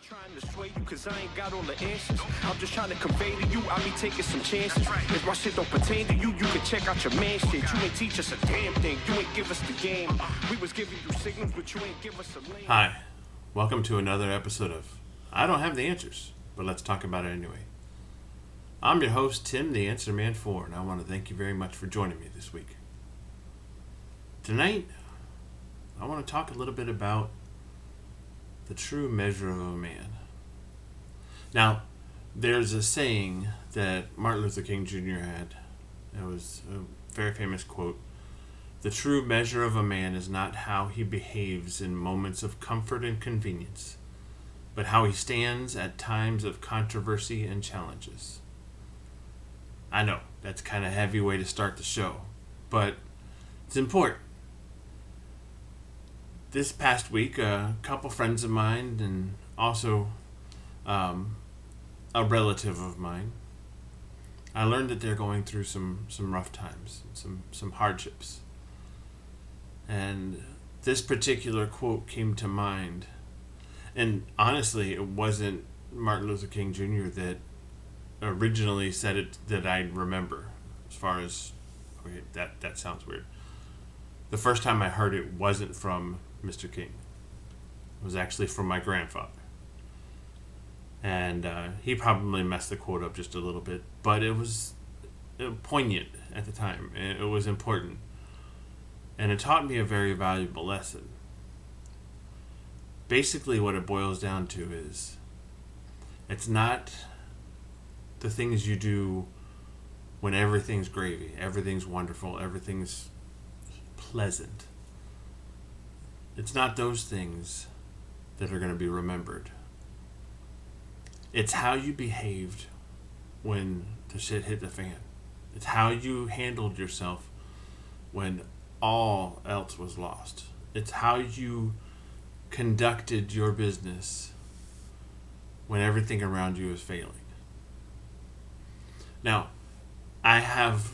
trying to sway you cause I ain't got all the answers. I'm just trying to convey to you, I be taking some chances. If my shit don't pertain to you, you can check out your man shit. You ain't teach us a damn thing, you ain't give us the game. We was giving you signals, but you ain't give us a lane. Hi, welcome to another episode of I Don't Have the Answers, but let's talk about it anyway. I'm your host, Tim, the Answer Man 4, and I want to thank you very much for joining me this week. Tonight, I want to talk a little bit about the true measure of a man. Now, there's a saying that Martin Luther King Jr. had. It was a very famous quote. The true measure of a man is not how he behaves in moments of comfort and convenience, but how he stands at times of controversy and challenges. I know, that's kind of a heavy way to start the show, but it's important. This past week, a couple friends of mine and also a relative of mine, I learned that they're going through some rough times, some hardships. And this particular quote came to mind. And honestly, it wasn't Martin Luther King Jr. that originally said it that I remember. As far as, okay, that sounds weird. The first time I heard it wasn't from Mr. King. It was actually from my grandfather. And he probably messed the quote up just a little bit, but it was poignant at the time. It was important. And it taught me a very valuable lesson. Basically, what it boils down to is it's not the things you do when everything's gravy, everything's wonderful, everything's pleasant. It's not those things that are going to be remembered. It's how you behaved when the shit hit the fan. It's how you handled yourself when all else was lost. It's how you conducted your business when everything around you is failing. Now, I have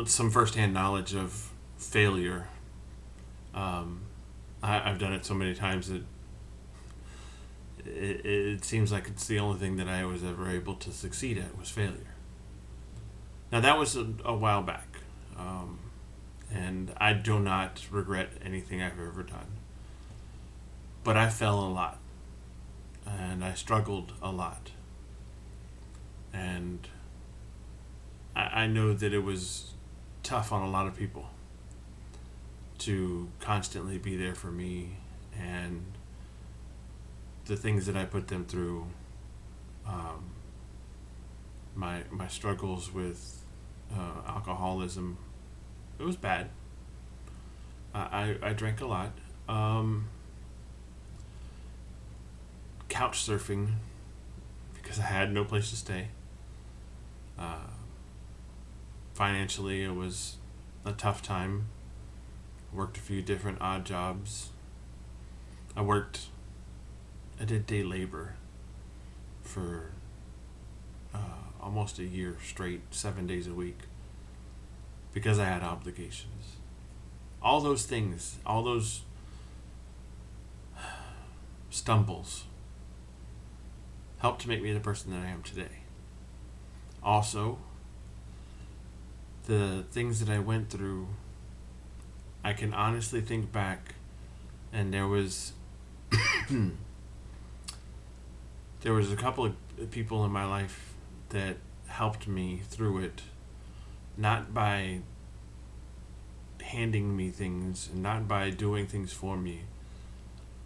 some firsthand knowledge of failure. I've done it so many times that it seems like it's the only thing that I was ever able to succeed at was failure. Now, that was a while back. And I do not regret anything I've ever done. But I fell a lot. And I struggled a lot. And I know that it was tough on a lot of people to constantly be there for me and the things that I put them through, my struggles with alcoholism. It was bad. I drank a lot. Couch surfing because I had no place to stay. Financially, it was a tough time. Worked a few different odd jobs. I did day labor for almost a year straight, 7 days a week, because I had obligations. All those things, all those stumbles helped to make me the person that I am today. Also, the things that I went through, I can honestly think back, and there was a couple of people in my life that helped me through it, not by handing me things and not by doing things for me,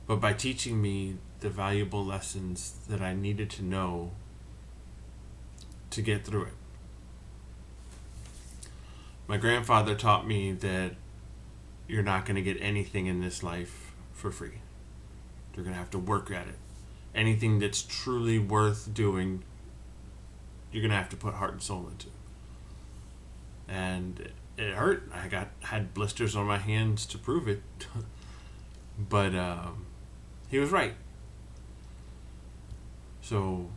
but by teaching me the valuable lessons that I needed to know to get through it. My grandfather taught me that you're not going to get anything in this life for free. You're going to have to work at it. Anything that's truly worth doing, you're going to have to put heart and soul into. And it hurt. I had blisters on my hands to prove it. But he was right. So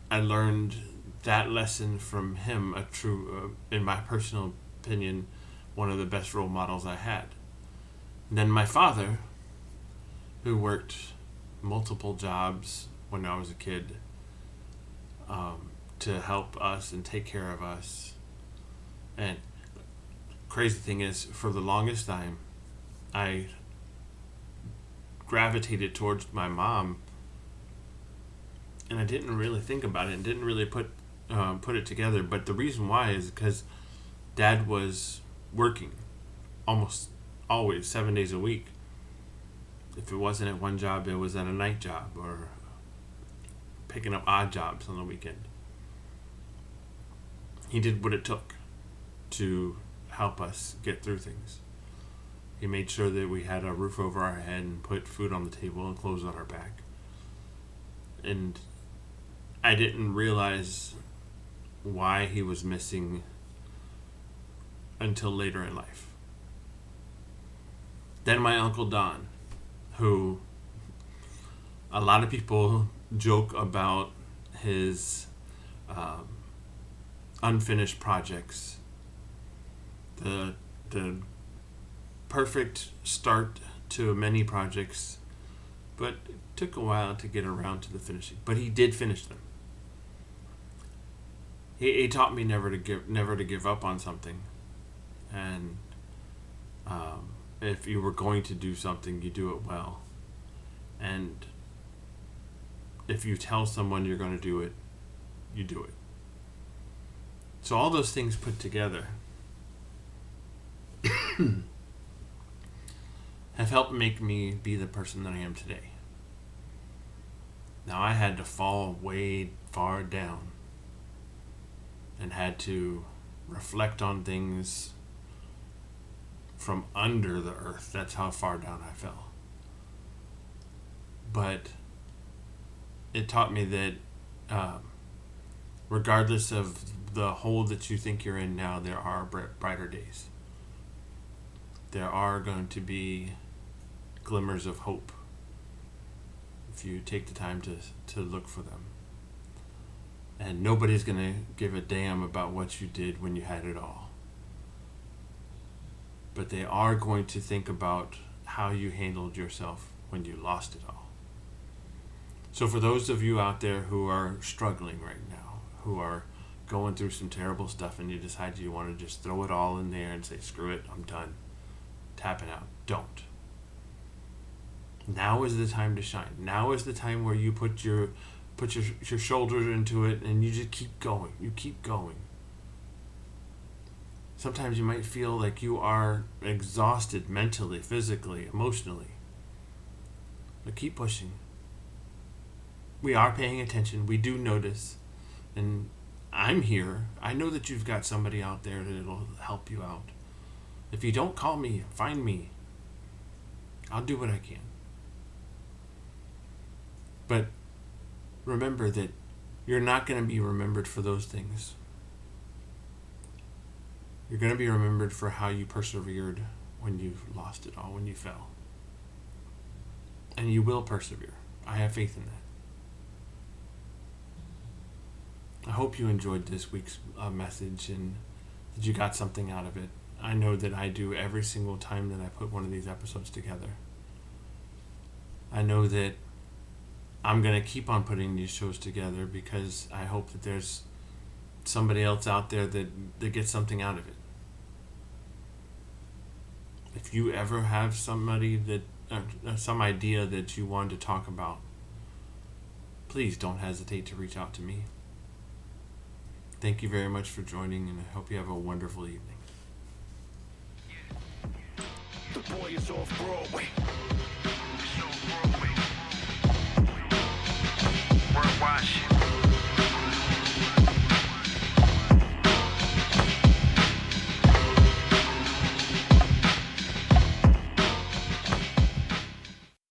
I learned that lesson from him, a true, in my personal opinion, one of the best role models I had. And then my father, who worked multiple jobs when I was a kid, to help us and take care of us. And crazy thing is, for the longest time, I gravitated towards my mom, and I didn't really think about it and didn't really put it together. But the reason why is because Dad was working almost always 7 days a week. If it wasn't at one job, it was at a night job or picking up odd jobs on the weekend. He did what it took to help us get through things. He made sure that we had a roof over our head and put food on the table and clothes on our back. And I didn't realize why he was missing until later in life. Then my Uncle Don, who a lot of joke about his unfinished projects. The perfect start to many projects, but it took a while to get around to the finishing. But he did finish them. He taught me never to give up on something, and if you were going to do something, you do it well. And if you tell someone you're going to do it, you do it. So all those things put together have helped make me be the person that I am today. Now, I had to fall way far down and had to reflect on things from under the earth. That's how far down I fell. But it taught me that regardless of the hole that you think you're in now, there are brighter days. There are going to be glimmers of hope if you take the time to look for them. And nobody's going to give a damn about what you did when you had it all. But they are going to think about how you handled yourself when you lost it all. So for those of you out there who are struggling right now, who are going through some terrible stuff, and you decide you want to just throw it all in there and say, screw it, I'm done, tapping out, don't. Now is the time to shine. Now is the time where you put your shoulders into it and you just keep going. You keep going. Sometimes you might feel like you are exhausted mentally, physically, emotionally. But keep pushing. We are paying attention. We do notice. And I'm here. I know that you've got somebody out there that'll help you out. If you don't, call me, find me. I'll do what I can. But remember that you're not going to be remembered for those things. You're going to be remembered for how you persevered when you lost it all, when you fell. And you will persevere. I have faith in that. I hope you enjoyed this week's message and that you got something out of it. I know that I do every single time that I put one of these episodes together. I know that I'm going to keep on putting these shows together because I hope that there's somebody else out there that gets something out of it. If you ever have somebody that some idea that you want to talk about, please don't hesitate to reach out to me. Thank you very much for joining, and I hope you have a wonderful evening. The boy is off Broadway.